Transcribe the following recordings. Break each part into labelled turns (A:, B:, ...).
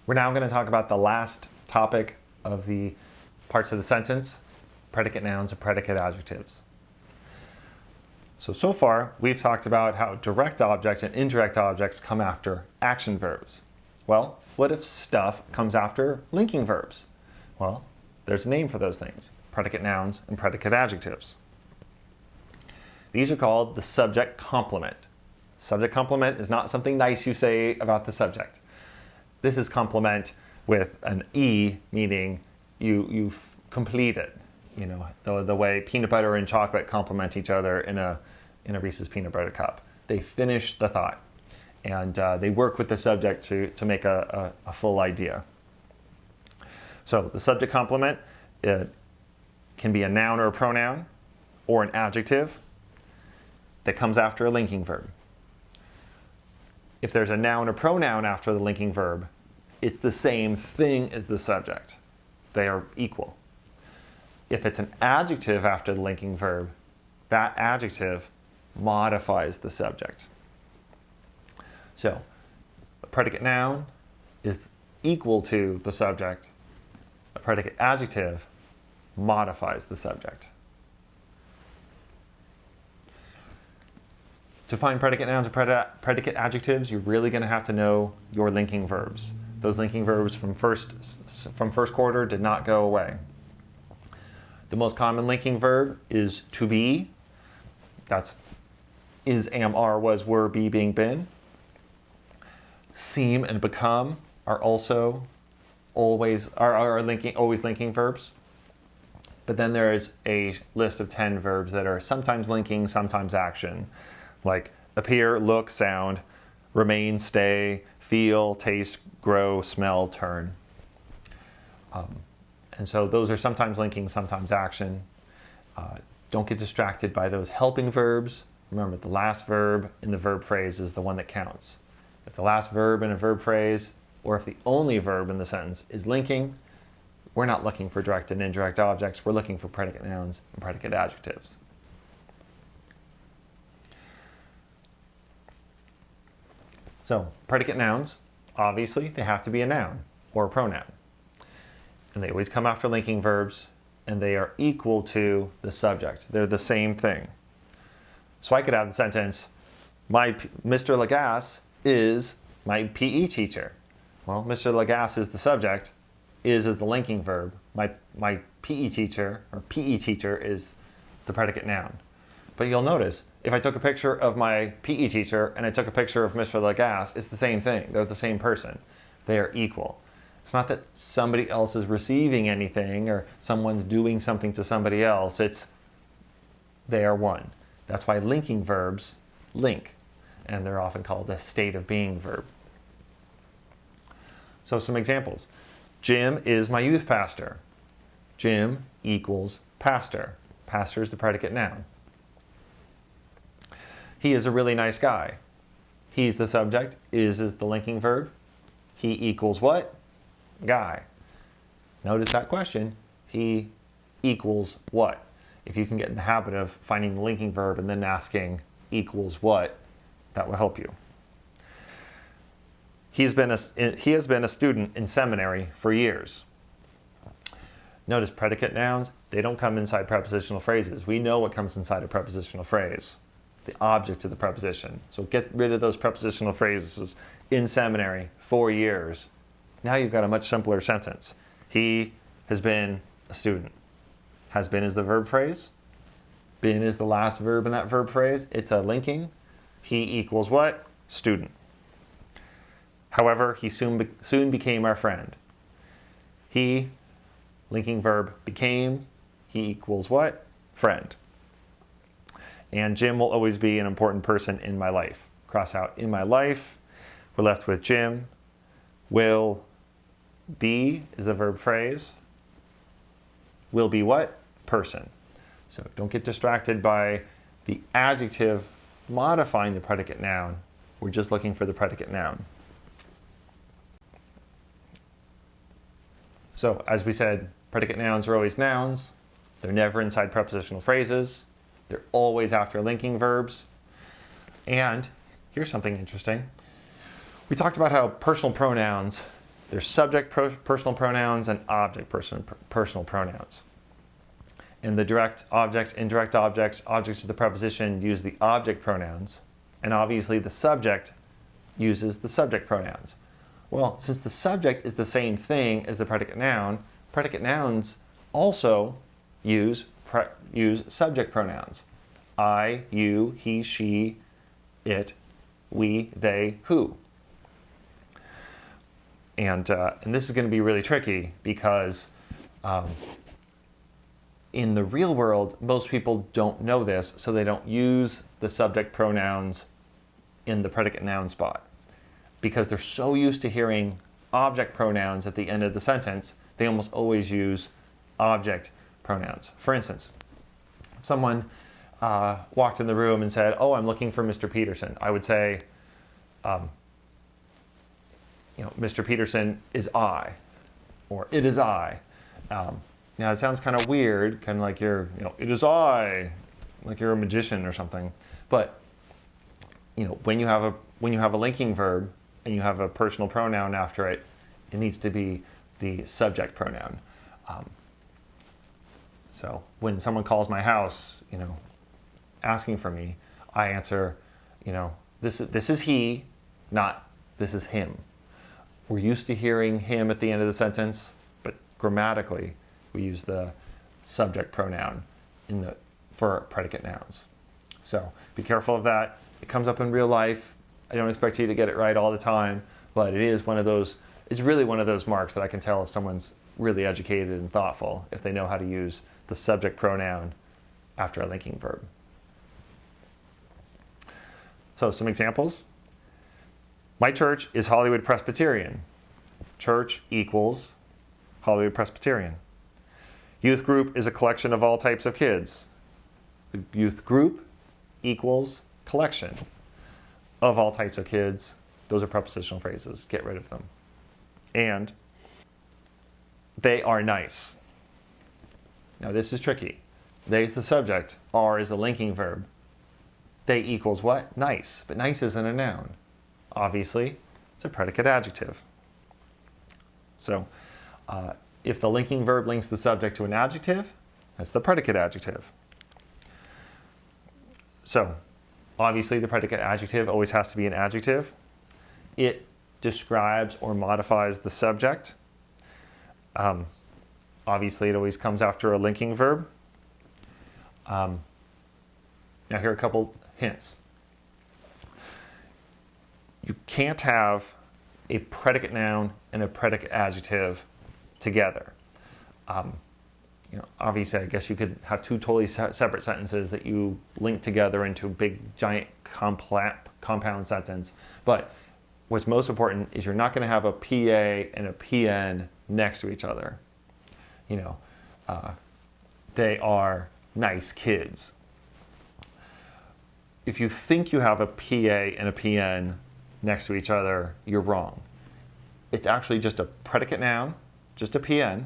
A: We're now going to talk about the last topic of the parts of the sentence, predicate nouns and predicate adjectives. So far, we've talked about how direct objects and indirect objects come after action verbs. Well, what if stuff comes after linking verbs? Well, there's a name for those things, predicate nouns and predicate adjectives. These are called the subject complement. Subject complement is not something nice you say about the subject. This is complement with an E, meaning you've completed. You know, the way peanut butter and chocolate complement each other in a Reese's peanut butter cup. They finish the thought, and they work with the subject to make a full idea. So the subject complement, it can be a noun or a pronoun, or an adjective that comes after a linking verb. If there's a noun or pronoun after the linking verb, it's the same thing as the subject. They are equal. If it's an adjective after the linking verb, that adjective modifies the subject. So, a predicate noun is equal to the subject. A predicate adjective modifies the subject. To find predicate nouns and predicate adjectives, you're really going to have to know your linking verbs. Those linking verbs from first quarter did not go away. The most common linking verb is to be. That's is, am, are, was, were, be, being, been. Seem and become are also always linking verbs. But then there is a list of 10 verbs that are sometimes linking, sometimes action, like appear, look, sound, remain, stay, feel, taste, grow, smell, turn. And so those are sometimes linking, sometimes action. Don't get distracted by those helping verbs. Remember, the last verb in the verb phrase is the one that counts. If the last verb in a verb phrase, or if the only verb in the sentence is linking, we're not looking for direct and indirect objects. We're looking for predicate nouns and predicate adjectives. So, predicate nouns, obviously, they have to be a noun or a pronoun. And they always come after linking verbs, and they are equal to the subject. They're the same thing. So I could have the sentence, Mr. Lagasse is my PE teacher. Well, Mr. Lagasse is the subject, is the linking verb. My PE teacher, or PE teacher, is the predicate noun. But you'll notice, if I took a picture of my PE teacher and I took a picture of Mr. Lagasse, it's the same thing. They're the same person. They are equal. It's not that somebody else is receiving anything or someone's doing something to somebody else. It's they are one. That's why linking verbs link, and they're often called a state of being verb. So some examples. Jim is my youth pastor. Jim equals pastor. Pastor is the predicate noun. He is a really nice guy. He's the subject. Is the linking verb. He equals what? Guy. Notice that question. He equals what? If you can get in the habit of finding the linking verb and then asking equals what, that will help you. He has been a student in seminary for years. Notice predicate nouns, they don't come inside prepositional phrases. We know what comes inside a prepositional phrase. The object of the preposition. So get rid of those prepositional phrases. In seminary, 4 years. Now you've got a much simpler sentence. He has been a student. Has been is the verb phrase. Been is the last verb in that verb phrase. It's a linking. He equals what? Student. However, he soon became our friend. He, linking verb, became. He equals what? Friend. And Jim will always be an important person in my life. Cross out in my life. We're left with Jim. Will be is the verb phrase. Will be what? Person. So don't get distracted by the adjective modifying the predicate noun. We're just looking for the predicate noun. So as we said, predicate nouns are always nouns. They're never inside prepositional phrases. They're always after linking verbs. And here's something interesting. We talked about how personal pronouns There's subject personal pronouns and object personal pronouns. And the direct objects, indirect objects, objects of the preposition use the object pronouns, and obviously the subject uses the subject pronouns. Well, since the subject is the same thing as the predicate nouns also use subject pronouns. I, you, he, she, it, we, they, who. And this is going to be really tricky because in the real world, most people don't know this, so they don't use the subject pronouns in the predicate noun spot. Because they're so used to hearing object pronouns at the end of the sentence, they almost always use object pronouns. For instance, if someone walked in the room and said, "Oh, I'm looking for Mr. Peterson," I would say, Mr. Peterson is I, or it is I. Now it sounds kind of weird, kind of like it is I, like you're a magician or something. But when you have a linking verb and you have a personal pronoun after it, it needs to be the subject pronoun. So when someone calls my house, asking for me, I answer, this is he, not this is him. We're used to hearing him at the end of the sentence, but grammatically, we use the subject pronoun for predicate nouns. So be careful of that. It comes up in real life. I don't expect you to get it right all the time, but it's really one of those marks that I can tell if someone's really educated and thoughtful, if they know how to use the subject pronoun after a linking verb. So some examples. My church is Hollywood Presbyterian. Church equals Hollywood Presbyterian. Youth group is a collection of all types of kids. The youth group equals collection of all types of kids. Those are prepositional phrases. Get rid of them. And they are nice. Now this is tricky. They is the subject. Are is the linking verb. They equals what? Nice. But nice isn't a noun. Obviously, it's a predicate adjective. So if the linking verb links the subject to an adjective, that's the predicate adjective. So obviously the predicate adjective always has to be an adjective. It describes or modifies the subject. Obviously it always comes after a linking verb. Now here are a couple hints. You can't have a predicate noun and a predicate adjective together. Obviously, I guess you could have two totally separate sentences that you link together into a big, giant, compound sentence. But what's most important is you're not going to have a PA and a PN next to each other. They are nice kids. If you think you have a PA and a PN next to each other, you're wrong. It's actually just a predicate noun, just a PN,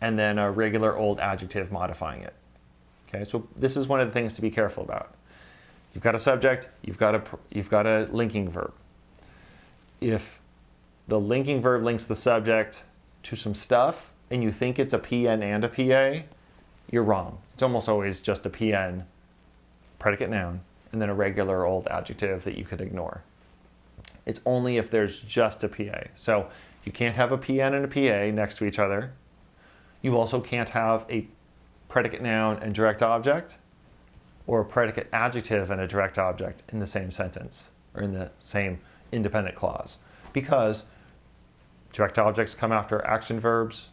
A: and then a regular old adjective modifying it. Okay, so this is one of the things to be careful about. You've got a subject, you've got a linking verb. If the linking verb links the subject to some stuff and you think it's a PN and a PA, you're wrong. It's almost always just a PN, predicate noun, and then a regular old adjective that you could ignore. It's only if there's just a PA. So you can't have a PN and a PA next to each other. You also can't have a predicate noun and direct object, or a predicate adjective and a direct object in the same sentence, or in the same independent clause. Because direct objects come after action verbs,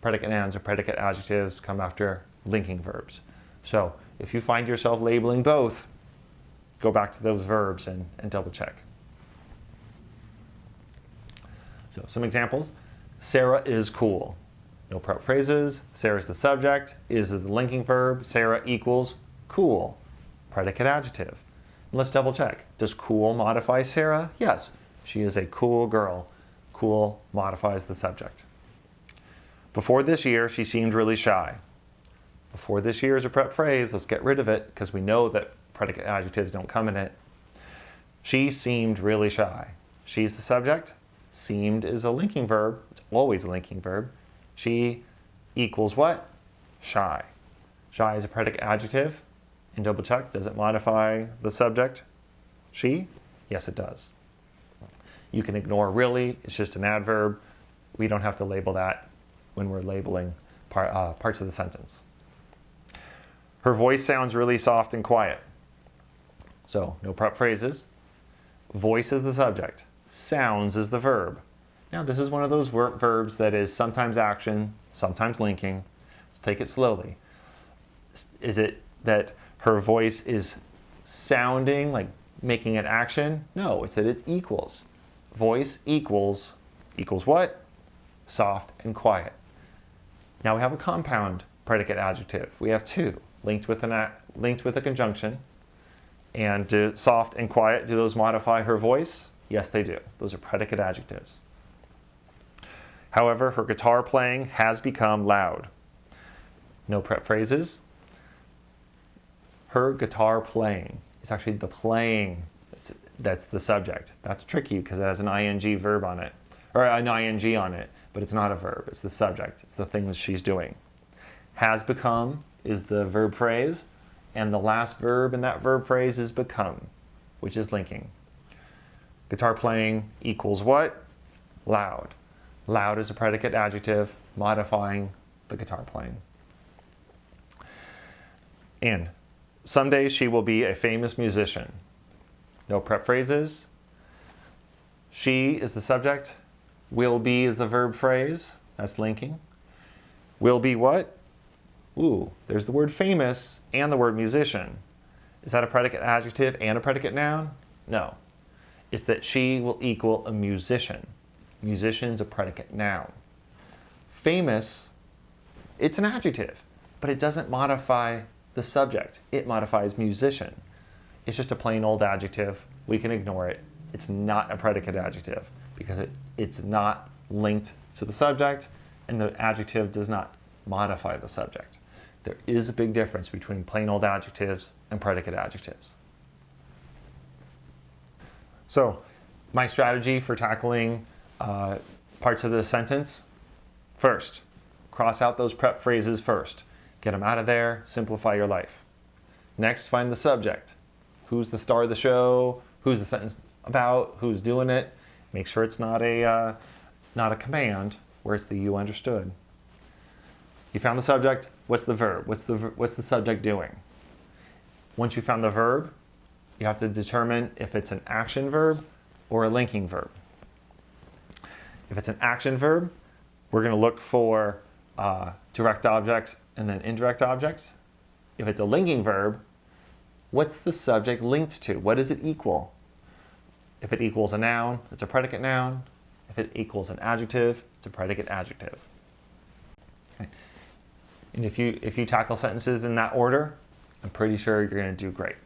A: predicate nouns or predicate adjectives come after linking verbs. So if you find yourself labeling both, go back to those verbs and double check. So some examples. Sarah is cool. No prep phrases. Sarah is the subject. Is the linking verb. Sarah equals cool. Predicate adjective. And let's double check. Does cool modify Sarah? Yes. She is a cool girl. Cool modifies the subject. Before this year, she seemed really shy. Before this year is a prep phrase. Let's get rid of it because we know that predicate adjectives don't come in it. She seemed really shy. She's the subject. Seemed is a linking verb. It's always a linking verb. She equals what? Shy. Shy is a predicate adjective. And double check, does it modify the subject? She? Yes, it does. You can ignore really, it's just an adverb. We don't have to label that when we're labeling parts of the sentence. Her voice sounds really soft and quiet. So, no prep phrases. Voice is the subject. Sounds is the verb. Now, this is one of those verbs that is sometimes action, sometimes linking. Let's take it slowly. Is it that her voice is sounding, like making an action? No, it's that it equals. Voice equals what? Soft and quiet. Now we have a compound predicate adjective. We have two, linked with a conjunction. And do soft and quiet, do those modify her voice? Yes, they do. Those are predicate adjectives. However, her guitar playing has become loud. No prep phrases. Her guitar playing. It's actually the playing that's the subject. That's tricky because it has an ing verb on it, or an ing on it, but it's not a verb. It's the subject. It's the thing that she's doing. Has become is the verb phrase, and the last verb in that verb phrase is become, which is linking. Guitar playing equals what? Loud. Loud is a predicate adjective modifying the guitar playing. And someday she will be a famous musician. No prep phrases. She is the subject. Will be is the verb phrase. That's linking. Will be what? Ooh, there's the word famous and the word musician. Is that a predicate adjective and a predicate noun? No. It's that she will equal a musician. Musician's a predicate noun. Famous, it's an adjective, but it doesn't modify the subject. It modifies musician. It's just a plain old adjective. We can ignore it. It's not a predicate adjective because it's not linked to the subject, and the adjective does not modify the subject. There is a big difference between plain old adjectives and predicate adjectives. So, my strategy for tackling parts of the sentence: first, cross out those prep phrases first. Get them out of there, simplify your life. Next, find the subject. Who's the star of the show? Who's the sentence about? Who's doing it? Make sure it's not a command where it's the you understood. You found the subject. What's the verb? What's the subject doing? Once you found the verb, you have to determine if it's an action verb or a linking verb. If it's an action verb, we're going to look for direct objects and then indirect objects. If it's a linking verb, what's the subject linked to? What does it equal? If it equals a noun, it's a predicate noun. If it equals an adjective, it's a predicate adjective. Okay. And if you tackle sentences in that order, I'm pretty sure you're going to do great.